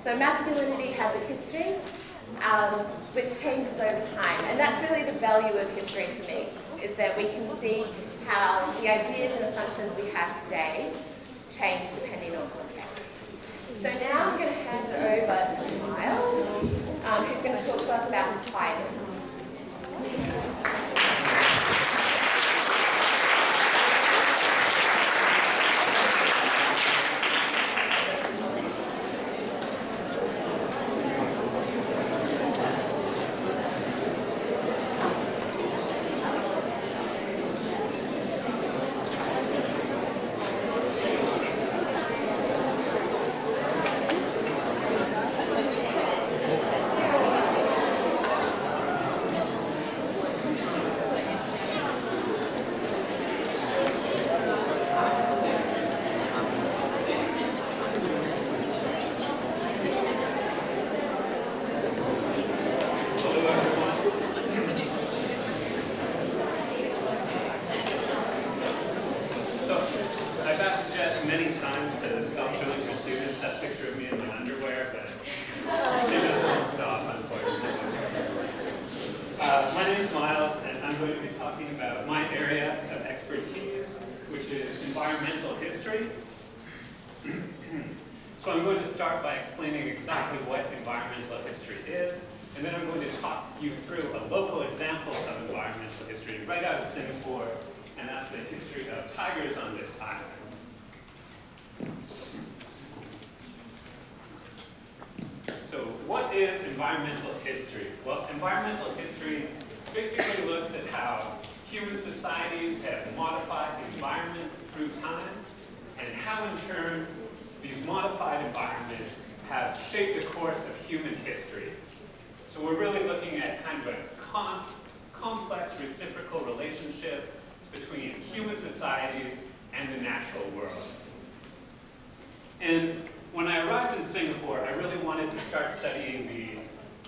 So masculinity has a history, which changes over time. And that's really the value of history for me, is that we can see how the ideas and assumptions we have today change depending on context. So now I'm going to hand it over to Miles, who's going to talk to us about tigers. So I'm going to start by explaining exactly what environmental history is, and then I'm going to talk you through a local example of environmental history right out of Singapore, and that's the history of tigers on this island. So what is environmental history? Well, environmental history basically looks at how human societies have modified the environment through time, and how in turn these modified environments have shaped the course of human history. So we're really looking at kind of a complex reciprocal relationship between human societies and the natural world. And when I arrived in Singapore, I really wanted to start studying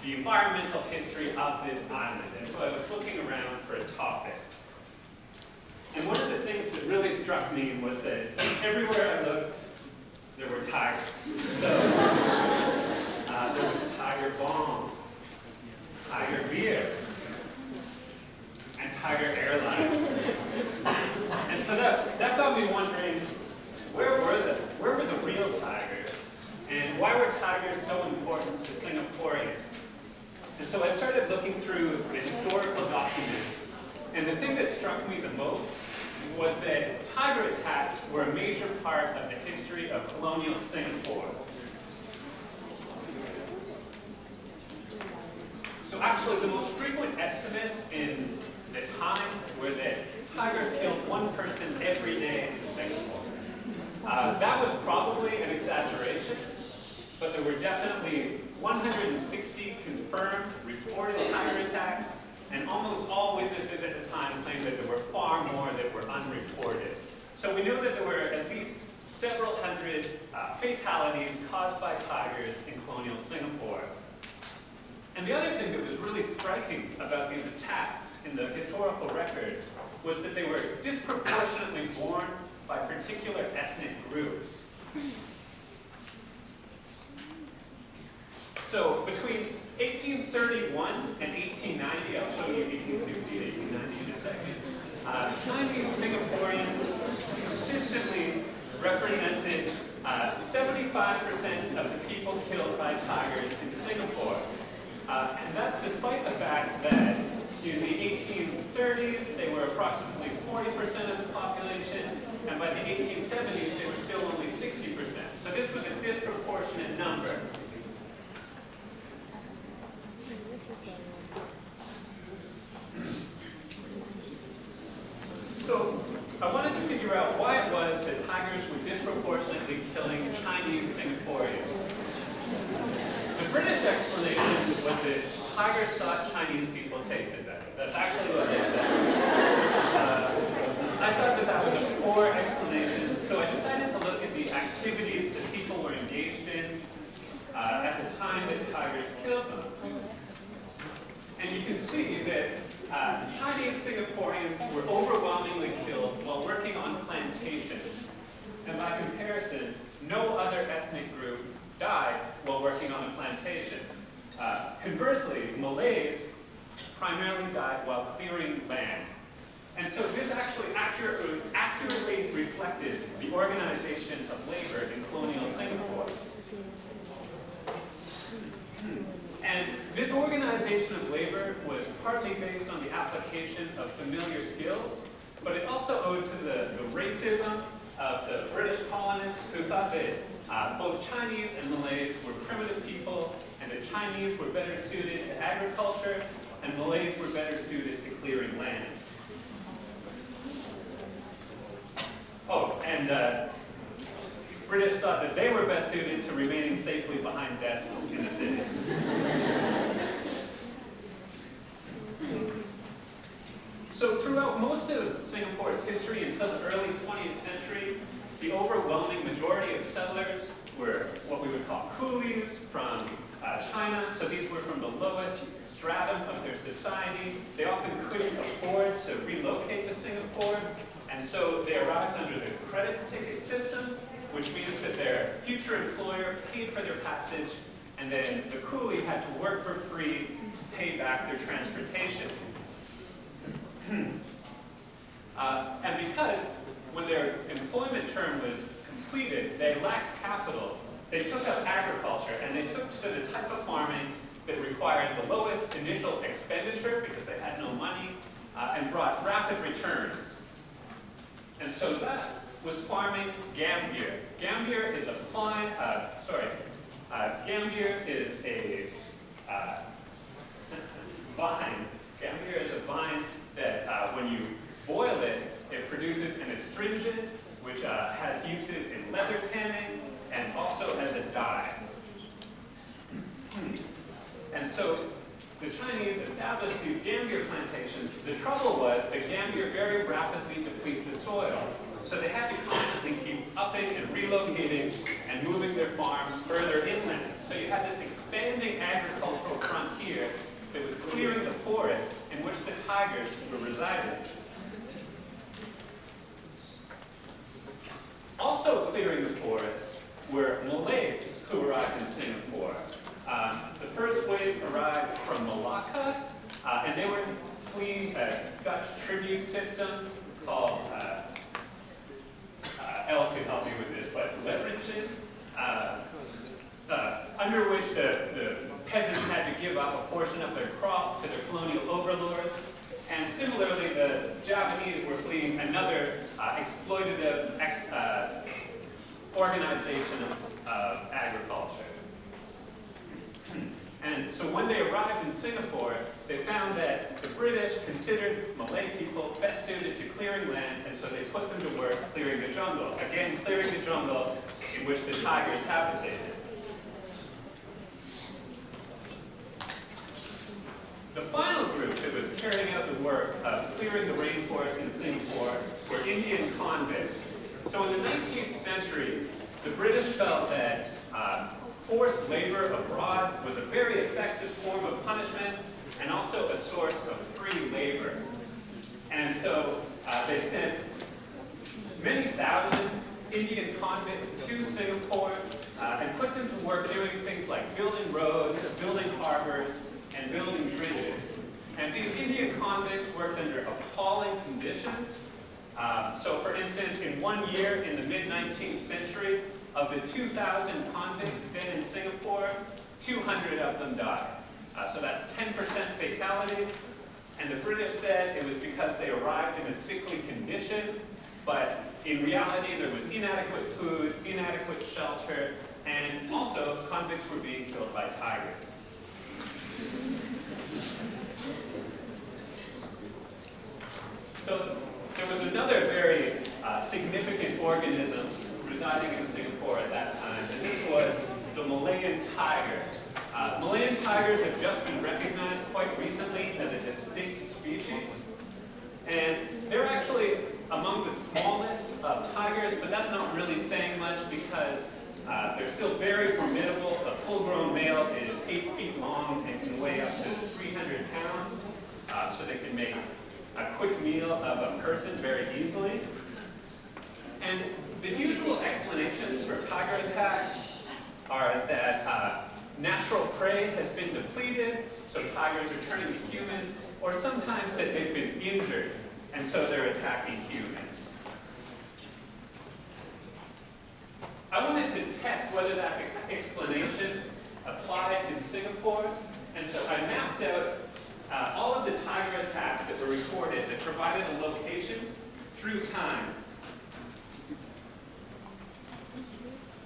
the environmental history of this island. And so I was looking around for a topic. And one of the things that really struck me was that everywhere I looked, there were tigers. So there was tiger balm, tiger beer, and tiger airlines. And so that got me wondering, where were the real tigers? And why were tigers so important to Singaporeans? And so I started looking through the historical documents, and the thing that struck me the most was that tiger attacks were a major part of the history of colonial Singapore. So actually, the most frequent estimates in the time were that tigers killed one person every day in Singapore. That was probably an exaggeration, but there were definitely 160 confirmed reported tiger attacks, and almost all witnesses at the time claimed that there were far more that were unreported. So we know that there were at least several hundred fatalities caused by tigers in colonial Singapore. And the other thing that was really striking about these attacks in the historical record was that they were disproportionately borne by particular ethnic groups. So between 1831 and 1890, I'll show you 1860 and 1890 in a second, Chinese Singaporeans consistently represented 75% of the people killed by tigers in Singapore. And that's despite the fact that in the 1830s, they were approximately 40% of the population, and by the 1870s, they were still only 60%. So this was a disproportionate number. So I wanted to figure out why it was that tigers were disproportionately killing Chinese Singaporeans. The British explanation was that tigers thought Chinese people tasted better. That's actually what they said. I thought that that was a poor explanation, so I decided to look at the activities that people were engaged in at the time that tigers killed them. And you can see that Chinese Singaporeans were overwhelmingly killed while working on plantations. And by comparison, no other ethnic group died while working on a plantation. Conversely, Malays primarily died while clearing land. And so this actually accurately reflected the organization of labor in colonial Singapore. And this organization of labor was partly based on the application of familiar skills, but it also owed to the racism of the British colonists who thought that both Chinese and Malays were primitive people, and that Chinese were better suited to agriculture, and Malays were better suited to clearing land. Oh, and British thought that they were best suited to remaining safely behind desks in the city. So throughout most of Singapore's history until the early 20th century, the overwhelming majority of settlers were what we would call coolies from China. So these were from the lowest stratum of their society. They often couldn't afford to relocate to Singapore, and so they arrived under the credit ticket system, which means that their future employer paid for their passage, and then the coolie had to work for free to pay back their transportation. And because when their employment term was completed, they lacked capital, they took up agriculture, and they took to the type of farming that required the lowest initial expenditure because they had no money, and brought rapid returns. And so that was farming Gambier. Gambier is a Gambier is a vine. Gambier is a vine that when you boil it, it produces an astringent, which has uses in leather tanning and also as a dye. And so the Chinese established these Gambier plantations. The trouble was that Gambier very rapidly depletes the soil. So they had to constantly keep upping and relocating and moving their farms further inland. So you had this expanding agricultural frontier that was clearing the forests in which the tigers were residing. Also clearing the forests were Malays who arrived in Singapore. The first wave arrived from Malacca, and they were fleeing a Dutch tribute system called, Els could help me with this, but leveraging, under which the peasants had to give up a portion of their crop to their colonial overlords. And similarly, the Japanese were fleeing another exploitative organization of agriculture. And so when they arrived in Singapore, they found that the British considered Malay people best suited to clearing land, and so they put them to work clearing the jungle. Again, clearing the jungle in which the tigers habitated. The final group that was carrying out the work of clearing the rainforest in Singapore were Indian convicts. So in the 19th century, the British felt that forced labor abroad was a very effective form of punishment and also a source of free labor. And so they sent many thousand Indian convicts to Singapore and put them to work doing things like building roads, building harbors, and building bridges. And these Indian convicts worked under appalling conditions. So for instance, in 1 year in the mid-19th century, of the 2,000 convicts then in Singapore, 200 of them died. So that's 10% fatalities. And the British said it was because they arrived in a sickly condition, but in reality there was inadequate food, inadequate shelter, and also convicts were being killed by tigers. So there was another very significant organism residing in Singapore at that time, and this was the Malayan tiger. Malayan tigers have just been recognized quite recently as a distinct species, and they're actually among the smallest of tigers, but that's not really saying much because they're still very formidable. A full-grown male is 8 feet long and can weigh up to 300 pounds, so they can make a quick meal of a person very easily. And the usual explanations for tiger attacks are that prey has been depleted, so tigers are turning to humans, or sometimes that they've been injured, and so they're attacking humans. I wanted to test whether that explanation applied in Singapore, and so I mapped out all of the tiger attacks that were recorded that provided a location through time.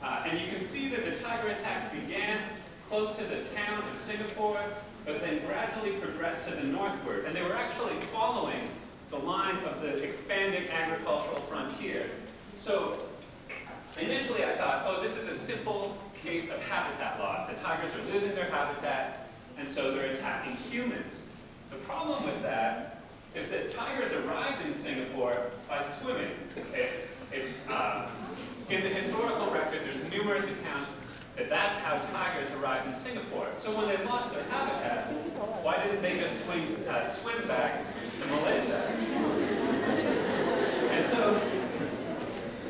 And you can see that the tiger attacks began close to the town of Singapore, but then gradually progressed to the northward. And they were actually following the line of the expanding agricultural frontier. So initially I thought, oh, this is a simple case of habitat loss. The tigers are losing their habitat, and so they're attacking humans. The problem with that is that tigers arrived in Singapore by swimming. In the historical record, there's numerous accounts that that's how tigers arrived in Singapore. So when they lost their habitat, why didn't they just swim back to Malaysia? And so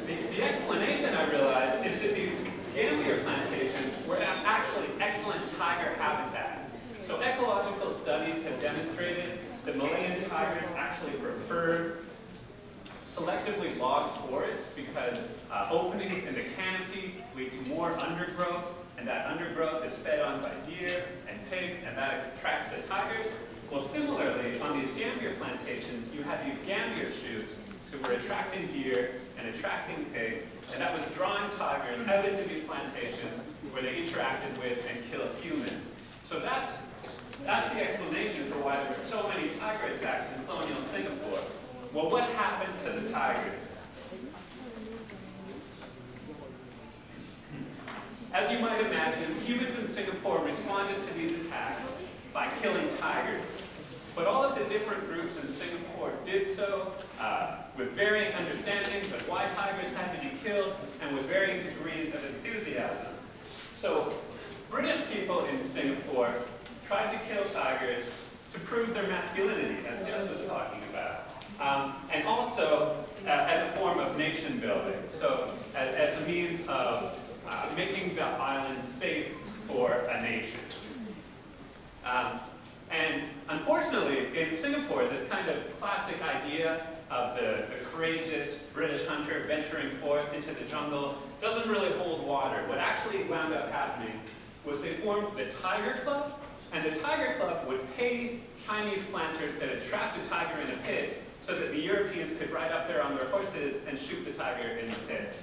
the explanation, I realized, is that these Gambier plantations were actually excellent tiger habitat. So ecological studies have demonstrated that Malayan tigers actually prefer selectively logged forests because openings in the canopy lead to more undergrowth, and that undergrowth is fed on by deer and pigs, and that attracts the tigers. Well, similarly, on these Gambier plantations, you had these Gambier shoots who were attracting deer and attracting pigs, and that was drawing tigers out into these plantations where they interacted with and killed humans. So that's the explanation for why there were so many tiger attacks in colonial Singapore. Well, what happened to the tigers? As you might imagine, humans in Singapore responded to these attacks by killing tigers. But all of the different groups in Singapore did so with varying understanding of why tigers had to be killed and with varying degrees of enthusiasm. So British people in Singapore tried to kill tigers to prove their masculinity, as Jess was talking about. And also as a form of nation building, so as a means of making the island safe for a nation. And unfortunately, in Singapore, this kind of classic idea of the courageous British hunter venturing forth into the jungle doesn't really hold water. What actually wound up happening was they formed the Tiger Club, and the Tiger Club would pay Chinese planters that had trapped a tiger in a pit so that the Europeans could ride up there on their horses and shoot the tiger in the pit.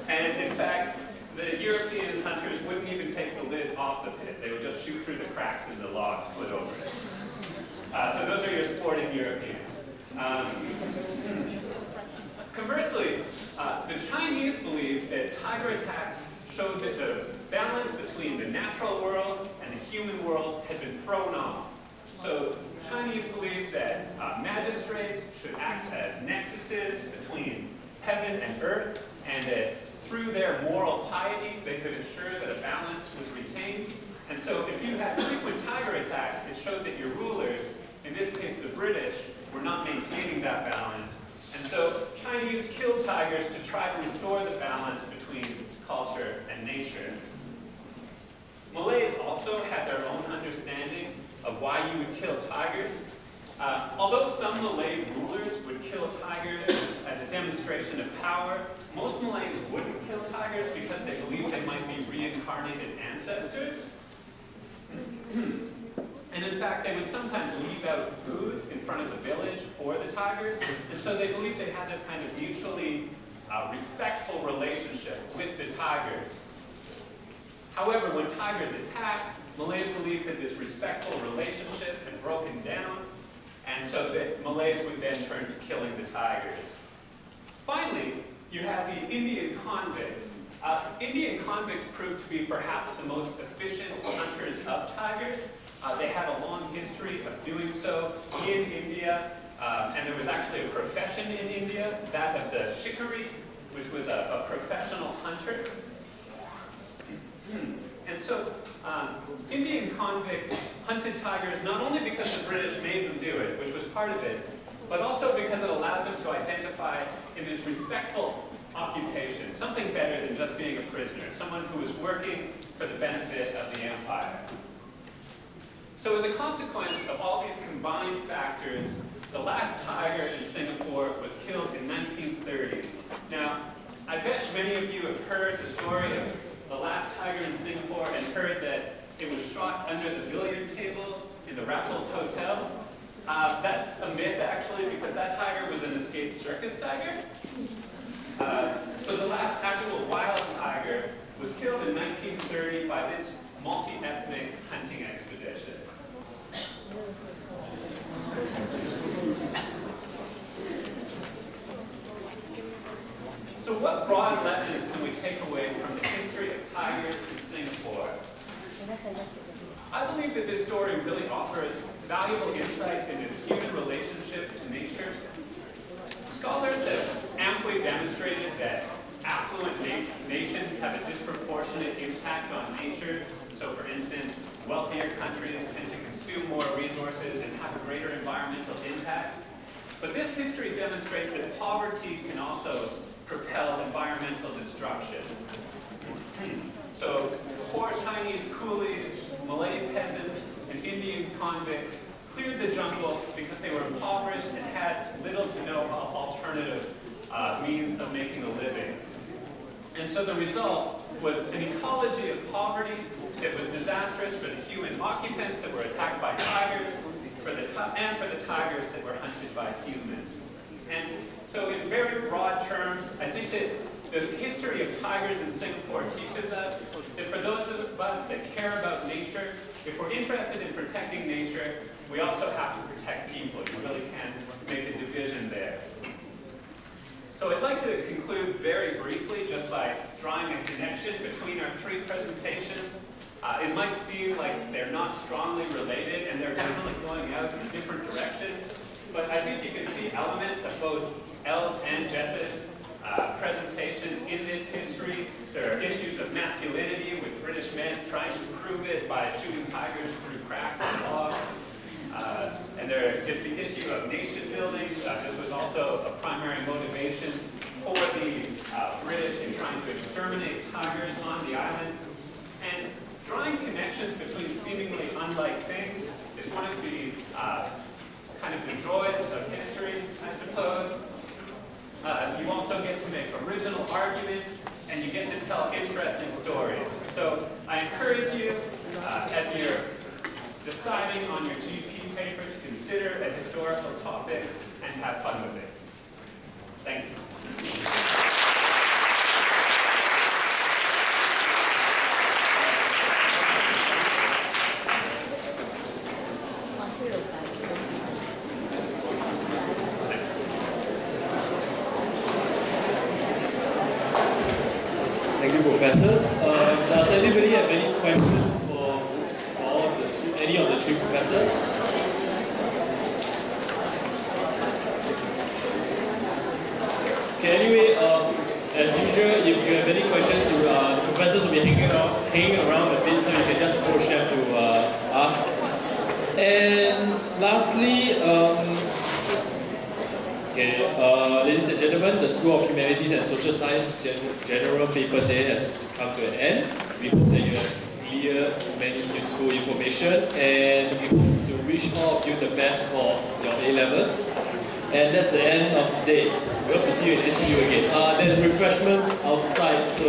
And in fact, the European hunters wouldn't even take the lid off the pit. They would just shoot through the cracks in the logs put over it. So those are your sporting Europeans. Conversely, the Chinese believed that tiger attacks showed that the balance between the natural world and the human world had been thrown off. So Chinese believed that magistrates should act as nexuses between heaven and earth, and that through their moral piety, they could ensure that a balance was retained. And so if you had frequent tiger attacks, it showed that your rulers, in this case the British, were not maintaining that balance. And so Chinese killed tigers to try to restore the balance between culture and nature. Malays also had their own understanding of why you would kill tigers. Although some Malay rulers would kill tigers as a demonstration of power, most Malays wouldn't kill tigers because they believed they might be reincarnated ancestors. And in fact, they would sometimes leave out food in front of the village for the tigers, and so they believed they had this kind of mutually respectful relationship with the tigers. However, when tigers attacked, Malays believed that this respectful relationship had broken down, and so that Malays would then turn to killing the tigers. Finally, you have the Indian convicts. Indian convicts proved to be perhaps the most efficient hunters of tigers. They had a long history of doing so in India, and there was actually a profession in India, that of the shikari, which was a professional hunter. And so Indian convicts hunted tigers not only because the British made them do it, which was part of it, but also because it allowed them to identify in this respectful occupation, something better than just being a prisoner, someone who was working for the benefit of the empire. So as a consequence of all these combined factors, the last tiger in Singapore was killed in 1930. Now, I bet many of you have heard the story of the last tiger in Singapore and heard that it was shot under the billiard table in the Raffles Hotel. That's a myth, actually, because that tiger was an escaped circus tiger. So the last actual wild tiger was killed in 1930 by this multi-ethnic hunting expedition. So what broad lessons can we take away from the history of tigers in Singapore? I believe that this story really offers valuable insights into the human relationship to nature. Scholars have amply demonstrated that affluent nations have a disproportionate impact on nature. So for instance, wealthier countries tend to consume more resources and have a greater environmental impact. But this history demonstrates that poverty can also propel environmental destruction. So poor Chinese coolies, Malay peasants, and Indian convicts cleared the jungle because they were impoverished and had little to no alternative means of making a living. And so the result was an ecology of poverty that was disastrous for the human occupants that were attacked by tigers, and for the tigers that were hunted by humans. And so in very broad terms, I think that the history of tigers in Singapore teaches us that for those of us that care about nature, if we're interested in protecting nature, we also have to protect people. You really can't make a division there. So I'd like to conclude very briefly just by drawing a connection between our three presentations. It might seem like they're not strongly related and they're definitely going out in different directions, but I think you can see elements of both Elle's and Jess's presentations in this history. There are issues of masculinity with British men trying to prove it by shooting tigers through cracks in logs. And there is the issue of nation building. This was also a primary motivation for the British in trying to exterminate tigers on the island. And drawing connections between seemingly unlike things is one of the kind of the joys of history, I suppose. You also get to make original arguments, and you get to tell interesting stories. So I encourage you, as you're deciding on your GP paper, to consider a historical topic and have fun with it. Thank you. Thank you, professors. Does anybody have any questions for any of the three professors? Okay, anyway, as usual, if you have any questions, the professors will be hanging around a bit, so you can just approach them to ask. And lastly, ladies and gentlemen, the School of Humanities and Social Science General Paper Day has come to an end. We hope that you have cleared many useful information, and we hope to wish all of you the best for your A-levels. And that's the end of the day. We hope to see you in NTU again. There's refreshments outside, so